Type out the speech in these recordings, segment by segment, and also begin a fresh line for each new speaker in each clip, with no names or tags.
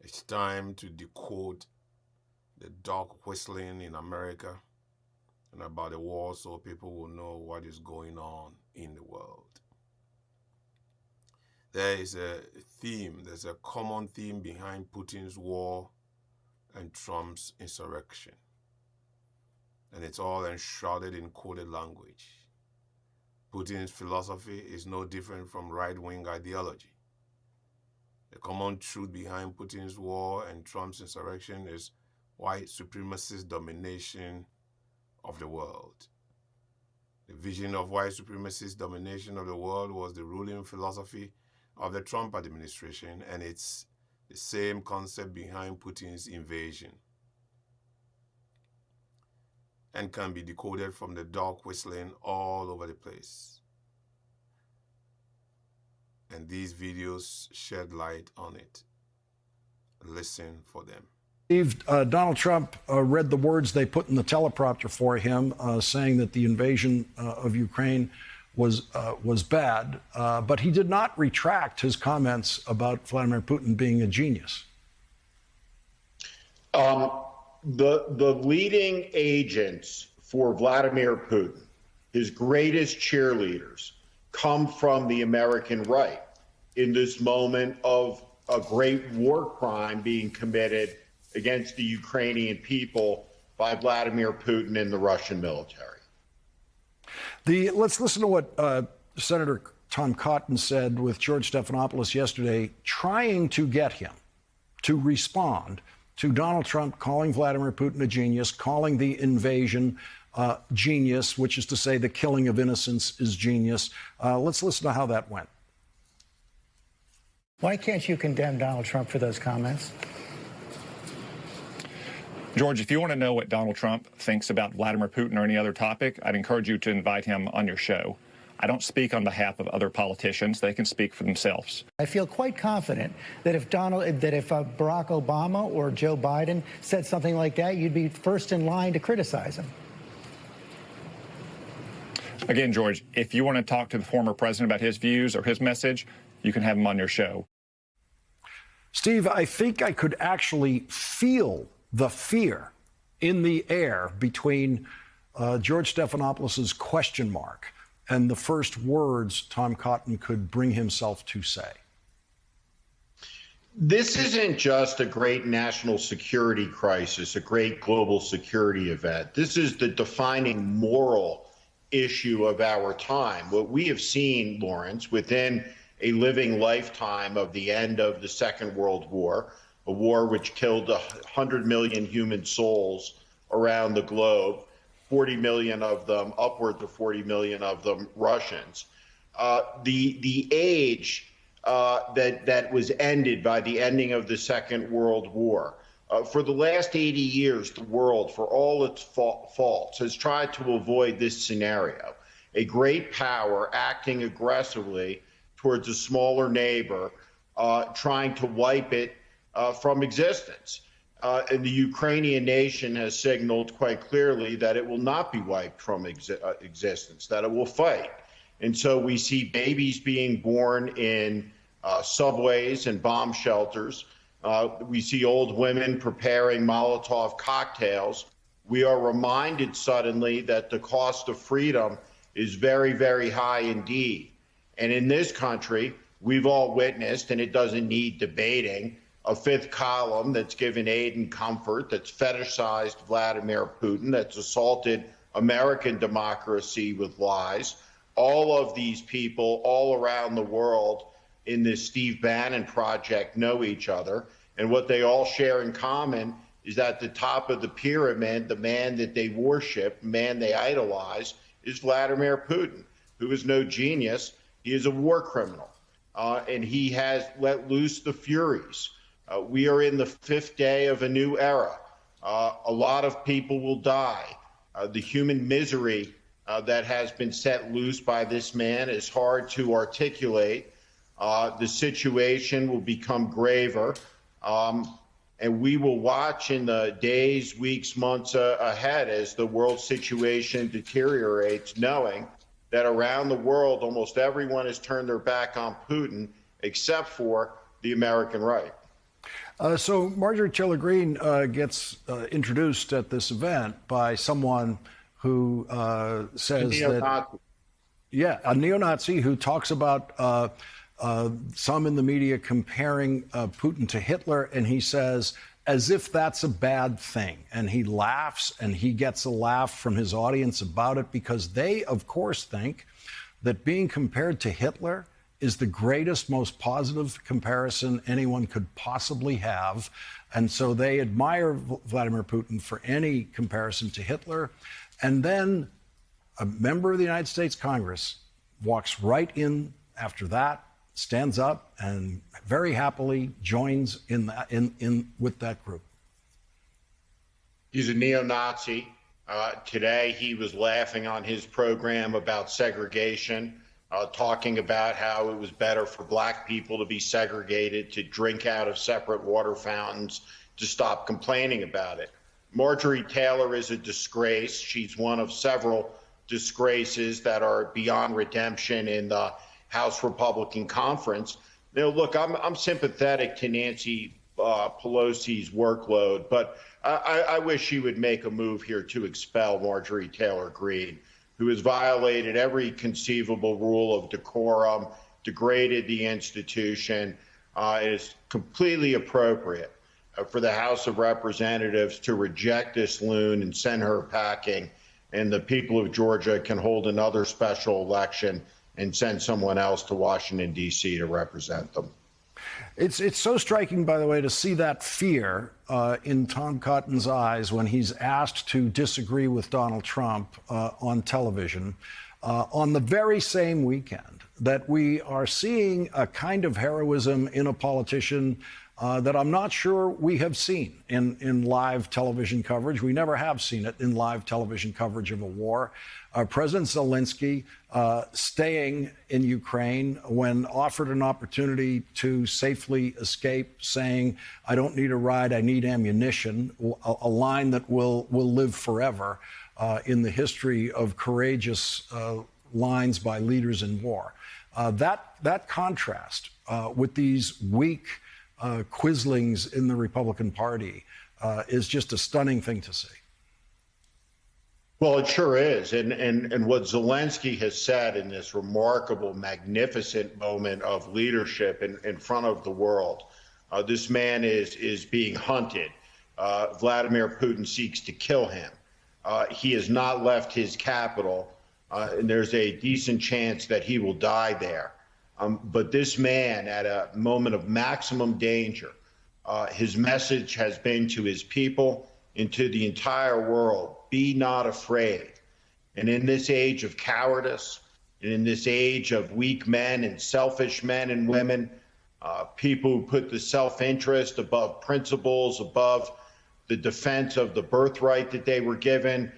It's time to decode the dog whistling in America and about the war so people will know what is going on in the world. There is a theme, there's a common theme behind Putin's war and Trump's insurrection. And it's all enshrouded in coded language. Putin's philosophy is no different from right-wing ideology. The common truth behind Putin's war and Trump's insurrection is white supremacist domination of the world. The vision of white supremacist domination of the world was the ruling philosophy of the Trump administration, and it's the same concept behind Putin's invasion, and can be decoded from the dog whistling all over the place. And these videos shed light on it. Listen for them.
Steve, Donald Trump read the words they put in the teleprompter for him, saying that the invasion of Ukraine was bad, but he did not retract his comments about Vladimir Putin being a genius.
The leading agents for Vladimir Putin, his greatest cheerleaders, come from the American right in this moment of a great war crime being committed against the Ukrainian people by Vladimir Putin and the Russian military.
Let's listen to what Senator Tom Cotton said with George Stephanopoulos yesterday, trying to get him to respond to Donald Trump calling Vladimir Putin a genius, calling the invasion genius, which is to say the killing of innocents is genius. Let's listen to how that went.
Why can't you condemn Donald Trump for those comments?
George, if you want to know what Donald Trump thinks about Vladimir Putin or any other topic, I'd encourage you to invite him on your show. I don't speak on behalf of other politicians. They can speak for themselves.
I feel quite confident that if Barack Obama or Joe Biden said something like that, you'd be first in line to criticize him.
Again, George, if you want to talk to the former president about his views or his message, you can have him on your show.
Steve, I think I could actually feel the fear in the air between George Stephanopoulos' question mark and the first words Tom Cotton could bring himself to say.
This isn't just a great national security crisis, a great global security event. This is the defining moral issue of our time. What we have seen, Lawrence, within a living lifetime of the end of the Second World War, a war which killed 100 million human souls around the globe, 40 million of them, upwards of 40 million of them, Russians. The age that was ended by the ending of the Second World War. For the last 80 years, the world, for all its faults, has tried to avoid this scenario. A great power acting aggressively towards a smaller neighbor, trying to wipe it from existence. And the Ukrainian nation has signaled quite clearly that it will not be wiped from existence, that it will fight. And so we see babies being born in subways and bomb shelters. We see old women preparing Molotov cocktails. We are reminded suddenly that the cost of freedom is very, very high indeed. And in this country, we've all witnessed, and it doesn't need debating, a fifth column that's given aid and comfort, that's fetishized Vladimir Putin, that's assaulted American democracy with lies. All of these people all around the world in this Steve Bannon project know each other. And what they all share in common is that the top of the pyramid, the man that they worship, the man they idolize, is Vladimir Putin, who is no genius. He is a war criminal, and he has let loose the furies. We are in the fifth day of a new era. A lot of people will die. The human misery that has been set loose by this man is hard to articulate. The situation will become graver, and we will watch in the days, weeks, months ahead as the world situation deteriorates, knowing that around the world, almost everyone has turned their back on Putin, except for the American right.
So Marjorie Taylor Greene gets introduced at this event by someone who says that, a neo-Nazi who talks about some in the media comparing Putin to Hitler, and he says, as if that's a bad thing. And he laughs, and he gets a laugh from his audience about it because they, of course, think that being compared to Hitler is the greatest, most positive comparison anyone could possibly have. And so they admire Vladimir Putin for any comparison to Hitler. And then a member of the United States Congress walks right in after that, stands up, and very happily joins with that group.
He's a neo-Nazi. Today, he was laughing on his program about segregation, talking about how it was better for black people to be segregated, to drink out of separate water fountains, to stop complaining about it. Marjorie Taylor is a disgrace. She's one of several disgraces that are beyond redemption in the House Republican Conference. You know, look, I'm sympathetic to Nancy Pelosi's workload, but I wish she would make a move here to expel Marjorie Taylor Greene, who has violated every conceivable rule of decorum, degraded the institution. It is completely appropriate for the House of Representatives to reject this loon and send her packing, and the people of Georgia can hold another special election and send someone else to Washington, D.C. to represent them.
It's so striking, by the way, to see that fear in Tom Cotton's eyes when he's asked to disagree with Donald Trump on television on the very same weekend that we are seeing a kind of heroism in a politician that I'm not sure we have seen in live television coverage. We never have seen it in live television coverage of a war. President Zelensky staying in Ukraine when offered an opportunity to safely escape, saying, I don't need a ride, I need ammunition, a line that will live forever in the history of courageous lines by leaders in war. That contrast with these weak quislings in the Republican Party is just a stunning thing to see.
Well, it sure is. And what Zelensky has said in this remarkable, magnificent moment of leadership in front of the world, this man is being hunted. Vladimir Putin seeks to kill him. He has not left his capital, and there's a decent chance that he will die there. But this man, at a moment of maximum danger, his message has been to his people and to the entire world, be not afraid. And in this age of cowardice, and in this age of weak men and selfish men and women, people who put the self-interest above principles, above the defense of the birthright that they were given,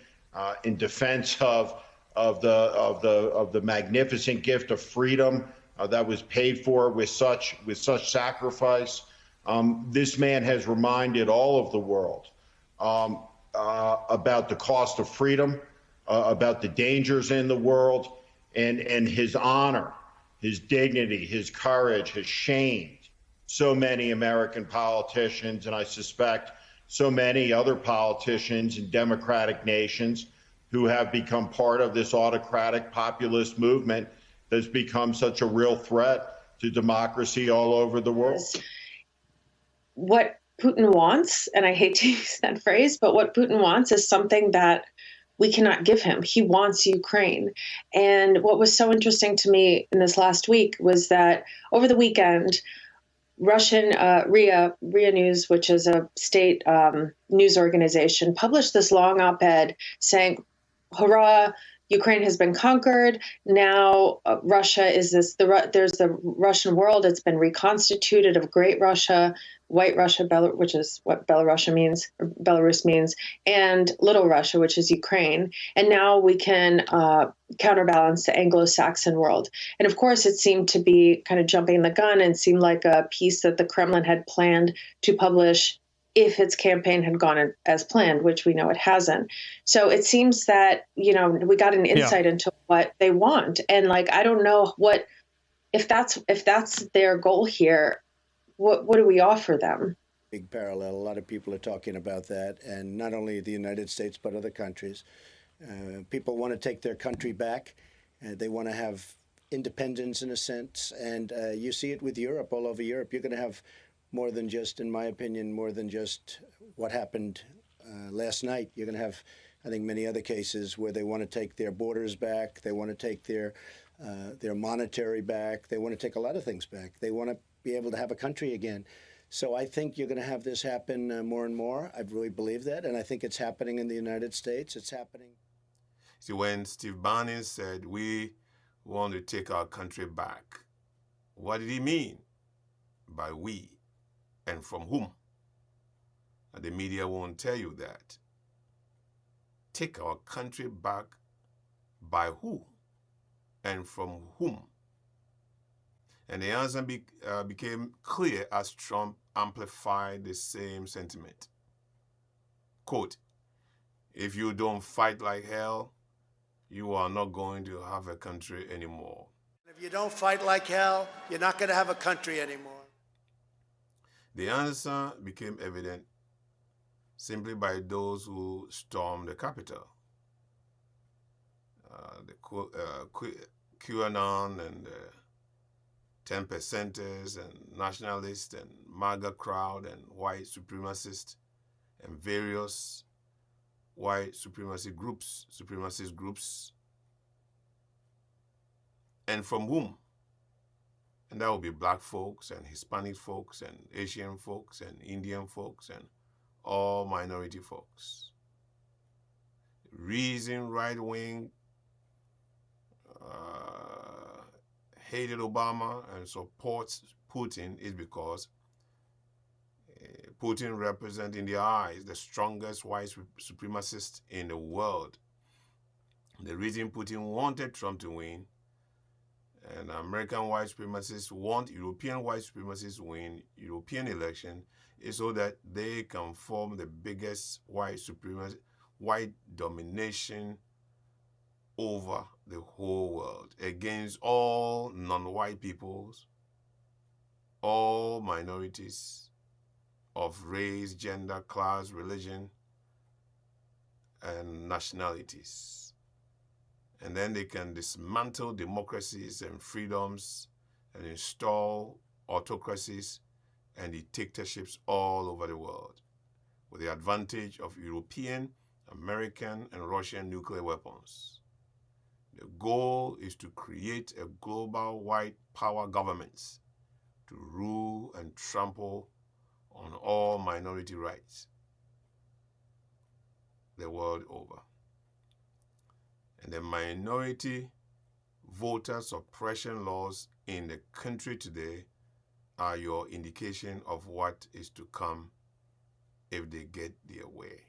in defense of the magnificent gift of freedom that was paid for with such sacrifice. This man has reminded all of the world about the cost of freedom, about the dangers in the world, and his honor, his dignity, his courage has shamed so many American politicians, and I suspect so many other politicians in democratic nations who have become part of this autocratic populist movement that's become such a real threat to democracy all over the world.
What Putin wants, and I hate to use that phrase, but what Putin wants is something that we cannot give him. He wants Ukraine. And what was so interesting to me in this last week was that over the weekend, Russian RIA News, which is a state news organization, published this long op-ed saying, hurrah, Ukraine has been conquered. Now Russia is there's the Russian world. It's been reconstituted of Great Russia, White Russia, which is what Belarus means, and Little Russia, which is Ukraine. And now we can counterbalance the Anglo-Saxon world. And of course, it seemed to be kind of jumping the gun and seemed like a piece that the Kremlin had planned to publish if its campaign had gone as planned, which we know it hasn't. So it seems that, we got an insight into what they want. And I don't know if that's their goal here, what do we offer them?
Big parallel. A lot of people are talking about that, and not only the United States, but other countries. People want to take their country back. They want to have independence in a sense, and you see it with Europe, all over Europe. You're going to have more than just, in my opinion, more than just what happened last night. You're going to have, I think, many other cases where they want to take their borders back. They want to take their monetary back. They want to take a lot of things back. They want to be able to have a country again. So I think you're going to have this happen more and more. I really believe that, and I think it's happening in the United States. It's happening.
See, when Steve Bannon said we want to take our country back, what did he mean by we, and from whom? And the media won't tell you that. Take our country back by who and from whom? And the answer became clear as Trump amplified the same sentiment. Quote, if you don't fight like hell, you are not going to have a country anymore.
If you don't fight like hell, you're not going to have a country anymore.
The answer became evident simply by those who stormed the Capitol. The QAnon and the 10%ers and nationalists and MAGA crowd and white supremacists and various white supremacist groups, and from whom? And that would be black folks and Hispanic folks and Asian folks and Indian folks and all minority folks. The reason right-wing hated Obama and supports Putin is because Putin represents in their eyes the strongest white supremacist in the world. The reason Putin wanted Trump to win and American white supremacists want European white supremacists to win European election is so that they can form the biggest white domination over the whole world against all non-white peoples, all minorities of race, gender, class, religion, and nationalities. And then they can dismantle democracies and freedoms and install autocracies and dictatorships all over the world with the advantage of European, American, and Russian nuclear weapons. The goal is to create a global white power governments to rule and trample on all minority rights the world over. And the minority voter suppression laws in the country today are your indication of what is to come if they get their way.